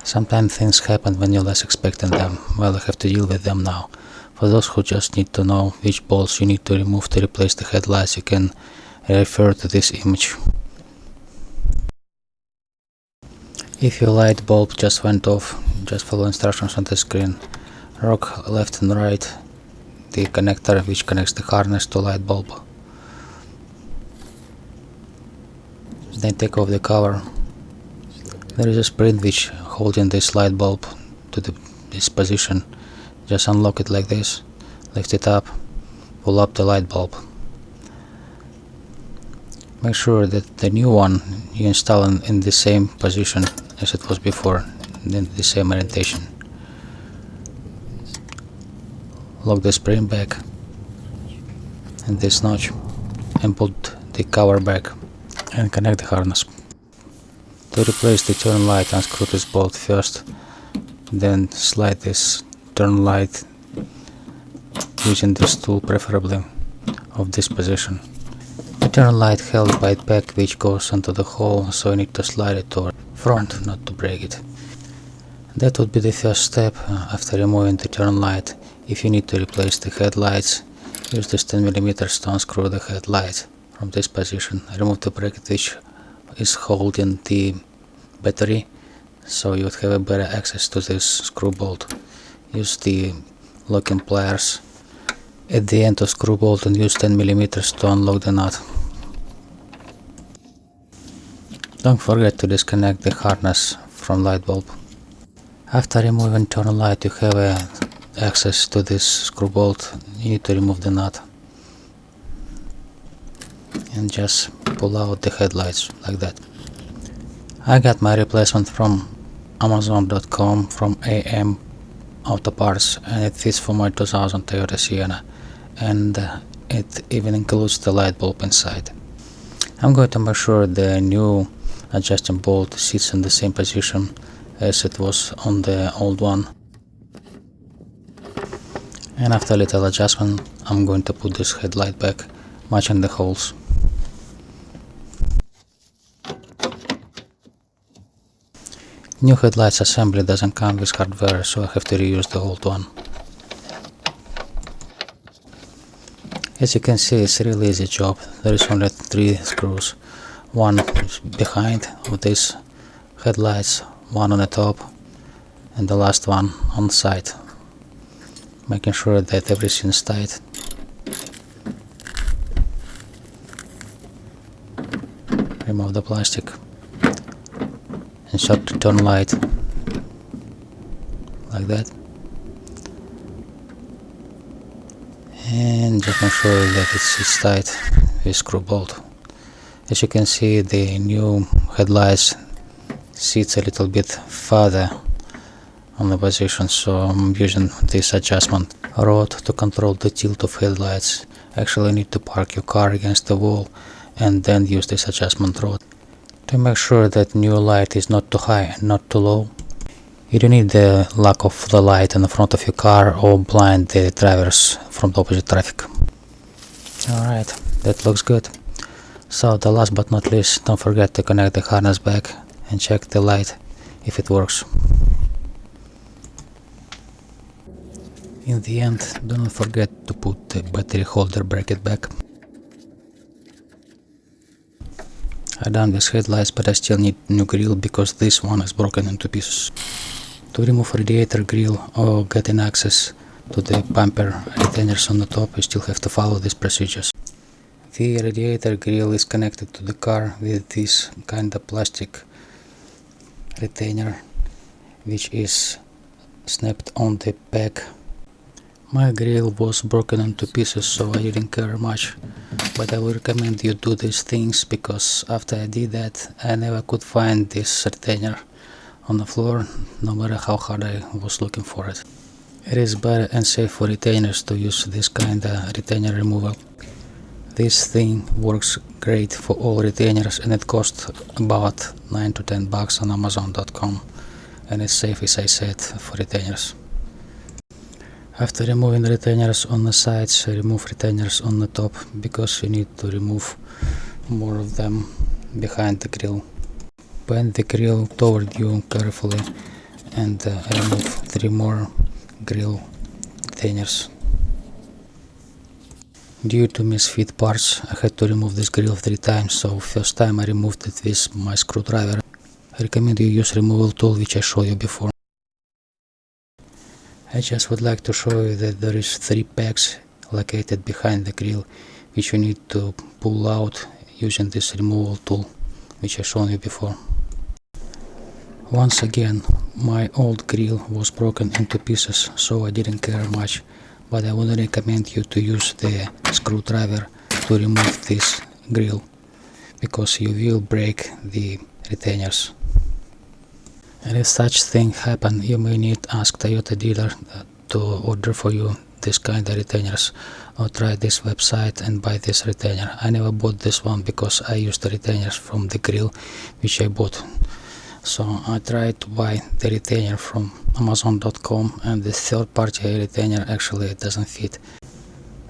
Sometimes things happen when you're less expecting them. Well, I have to deal with them now. For those who just need to know which bolts you need to remove to replace the headlights, you can refer to this image. If your light bulb just went off, just follow instructions on the screen. Rock left and right the connector which connects the harness to light bulb. Then take off the cover. There is a spring which holding this light bulb to this position. Just unlock it like this, lift it up, pull up the light bulb. Make sure that the new one you install in the same position as it was before, in the same orientation. Lock the spring back and this notch and put the cover back and connect the harness. To replace the turn light, unscrew this bolt first, then slide this turn light using this tool, preferably of this position. The turn light held by the back which goes into the hole, so you need to slide it toward front, not to break it. That would be the first step after removing the turn light. If you need to replace the headlights, use this 10mm to unscrew the headlight from this position. Remove the bracket which is holding the battery, so you would have a better access to this screw bolt. Use the locking pliers at the end of screw bolt and use 10mm to unlock the nut. Don't forget to disconnect the harness from light bulb. After removing turn light, you have access to this screw bolt. You need to remove the nut and just pull out the headlights like that. I got my replacement from Amazon.com from AM Auto Parts, and it fits for my 2000 Toyota Sienna, and it even includes the light bulb inside. I'm going to make sure the new adjusting bolt sits in the same position as it was on the old one. And after a little adjustment, I'm going to put this headlight back, matching the holes. New headlights assembly doesn't come with hardware, so I have to reuse the old one. As you can see, it's a really easy job. There is only 3 screws. One behind of these headlights, one on the top, and the last one on the side. Making sure that everything is tight. Remove the plastic. Insert the turn light like that, and just make sure that it's tight with screw bolt. As you can see, the new headlights sits a little bit further on the position, so I'm using this adjustment rod to control the tilt of headlights. Actually, you need to park your car against the wall and then use this adjustment rod to make sure that new light is not too high and not too low. You don't need the lack of the light in the front of your car or blind the drivers from the opposite traffic. Alright, that looks good. So the last but not least, don't forget to connect the harness back and check the light if it works. In the end, do not forget to put the battery holder bracket back. I done with headlights, but I still need new grill because this one is broken into pieces. To remove radiator grille or getting access to the bumper retainers on the top, you still have to follow these procedures. The radiator grille is connected to the car with this kind of plastic retainer which is snapped on the back. My grill was broken into pieces, so I didn't care much, but I would recommend you do these things because after I did that, I never could find this retainer on the floor, no matter how hard I was looking for it. It is better and safe for retainers to use this kind of retainer removal. This thing works great for all retainers, and it costs about 9 to 10 bucks on Amazon.com, and it's safe, as I said, for retainers. After removing retainers on the sides, remove retainers on the top because you need to remove more of them behind the grill. Bend the grill toward you carefully and remove 3 more grill retainers. Due to misfit parts, I had to remove this grill 3 times, so first time I removed it with my screwdriver. I recommend you use removal tool which I showed you before. I just would like to show you that there is 3 pegs located behind the grill which you need to pull out using this removal tool which I showed you before. Once again, my old grill was broken into pieces, so I didn't care much, but I would recommend you to use the screwdriver to remove this grill, because you will break the retainers. And if such thing happen, you may need to ask Toyota dealer to order for you this kind of retainers, or try this website and buy this retainer. I never bought this one because I used the retainers from the grill which I bought. So I tried to buy the retainer from Amazon.com, and the third party retainer actually doesn't fit.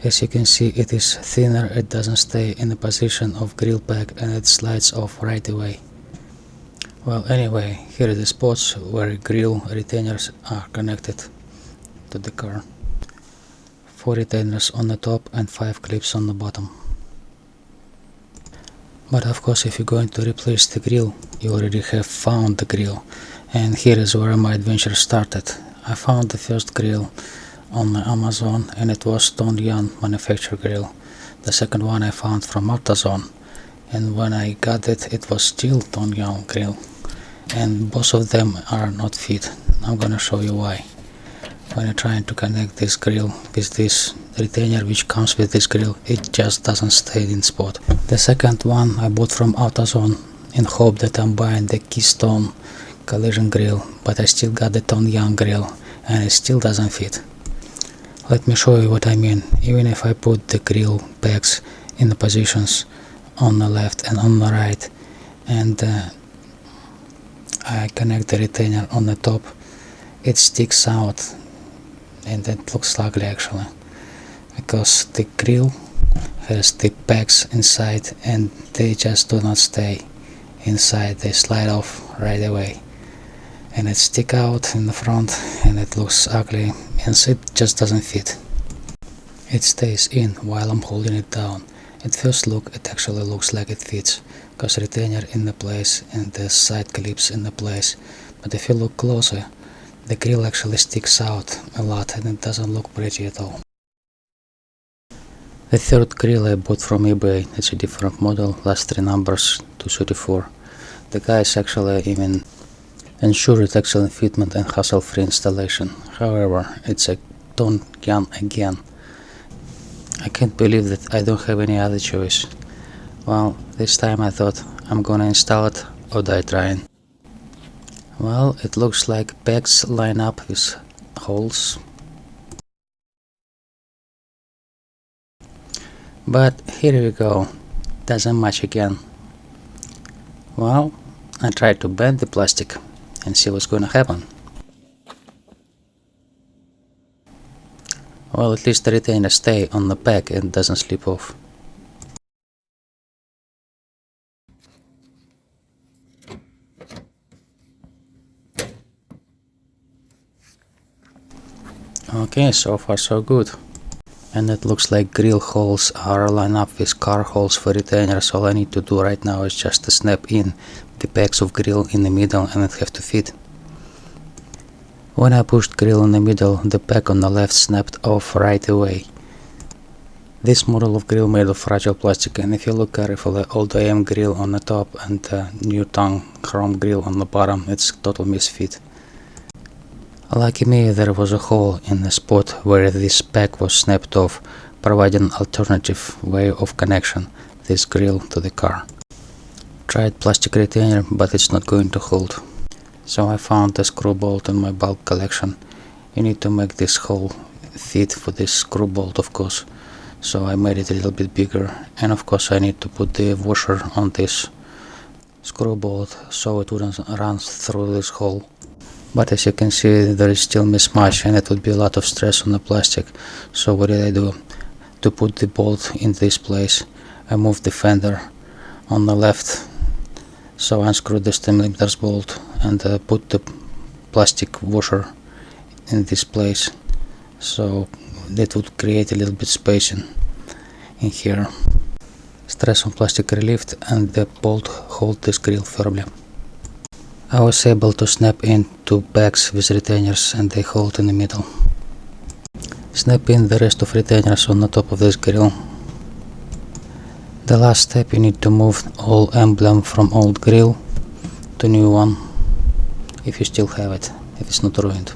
As you can see, it is thinner, it doesn't stay in the position of grill peg, and it slides off right away. Well, anyway, here are the spots where grill retainers are connected to the car. 4 retainers on the top and 5 clips on the bottom. But of course, if you're going to replace the grill, you already have found the grill, and here is where my adventure started. I found the first grill on Amazon, and it was Tong Yang manufacturer grill. The second one I found from AutoZone, and when I got it, it was still Tong Yang grill, and both of them are not fit. I'm gonna show you why. When I'm trying to connect this grill with this retainer which comes with this grill, it just doesn't stay in spot. The second one I bought from AutoZone in hope that I'm buying the Keystone collision grill, but I still got the Tong Yang grill and it still doesn't fit. Let me show you what I mean. Even if I put the grill pegs in the positions on the left and on the right, and I connect the retainer on the top, it sticks out, and that looks ugly actually, because the grill has the pegs inside and they just do not stay inside, they slide off right away, and it stick out in the front and it looks ugly, and it just doesn't fit. It stays in while I'm holding it down. At first look, it actually looks like it fits, because retainer in the place and the side clips in the place, but if you look closer, the grill actually sticks out a lot and it doesn't look pretty at all. The third grill I bought from eBay, it's a different model, last 3 numbers 234. The guys actually even ensured excellent fitment and hassle-free installation. However, it's a Tong Yang again. I can't believe that I don't have any other choice. Well, this time I thought I'm gonna install it or die trying. Well, it looks like pegs line up with holes. But here we go, doesn't match again. Well, I tried to bend the plastic and see what's gonna happen. Well, at least the retainer stay on the peg and doesn't slip off. Okay, so far so good. And it looks like grill holes are lined up with car holes for retainers. All I need to do right now is just to snap in the pegs of grill in the middle and it have to fit. When I pushed grill in the middle, the peg on the left snapped off right away. This model of grill made of fragile plastic, and if you look carefully, old AM grill on the top and new Tong chrome grill on the bottom, it's total misfit. Lucky me, there was a hole in the spot where this peg was snapped off, providing an alternative way of connection this grill to the car. Tried plastic retainer, but it's not going to hold. So I found a screw bolt in my bulk collection. You need to make this hole fit for this screw bolt, of course. So I made it a little bit bigger, and of course I need to put the washer on this screw bolt so it wouldn't run through this hole. But as you can see, there is still mismatch and it would be a lot of stress on the plastic. So what did I do? To put the bolt in this place, I moved the fender on the left. So I unscrewed the 10mm bolt and put the plastic washer in this place, so that would create a little bit space in here. Stress on plastic relieved and the bolt hold this grill firmly. I was able to snap in 2 pegs with retainers and they hold in the middle. Snap in the rest of retainers on the top of this grill. The last step, you need to move all emblem from old grill to new one, if you still have it, if it's not ruined.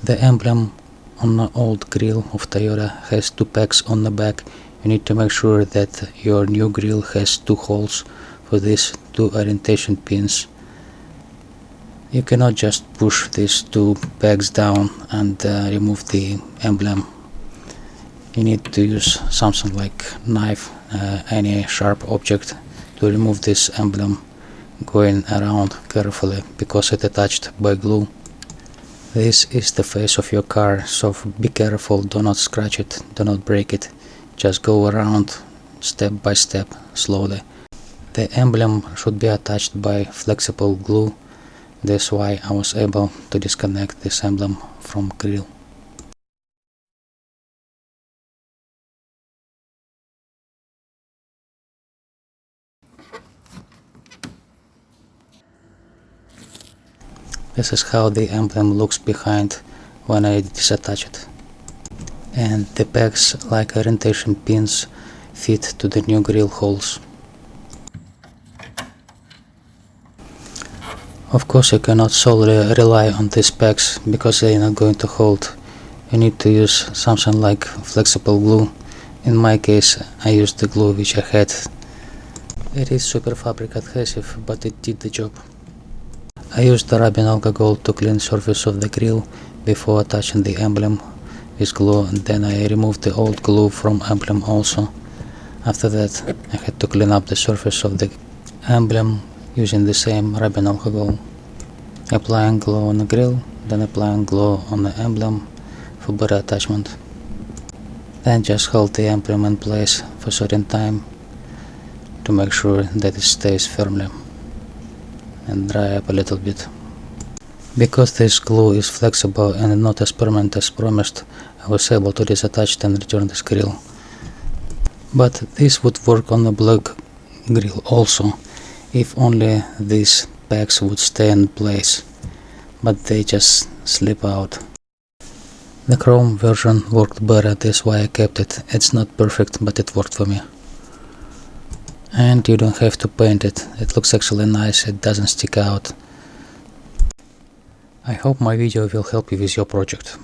The emblem on the old grill of Toyota has 2 pegs on the back. You need to make sure that your new grill has 2 holes for these 2 orientation pins. You cannot just push these 2 pegs down and remove the emblem. You need to use something like knife, any sharp object to remove this emblem, going around carefully because it's attached by glue. This is the face of your car, so be careful, do not scratch it, do not break it, just go around step by step, slowly. The emblem should be attached by flexible glue. That's why I was able to disconnect this emblem from grill. This is how the emblem looks behind when I disattach it. And the pegs, like orientation pins, fit to the new grill holes. Of course, you cannot solely rely on these pegs because they are not going to hold. You need to use something like flexible glue. In my case, I used the glue which I had. It is super fabric adhesive, but it did the job. I used the rubbing alcohol to clean the surface of the grill before attaching the emblem with glue, and then I removed the old glue from emblem also. After that, I had to clean up the surface of the emblem using the same rubbing alcohol. Applying glue on the grill, then applying glue on the emblem for better attachment. Then just hold the emblem in place for a certain time to make sure that it stays firmly, and dry up a little bit. Because this glue is flexible and not as permanent as promised, I was able to disattach it and return this grill. But this would work on the black grill also, if only these pegs would stay in place, but they just slip out. The chrome version worked better, that's why I kept it. It's not perfect, but it worked for me. And you don't have to paint it, it looks actually nice, it doesn't stick out. I hope my video will help you with your project.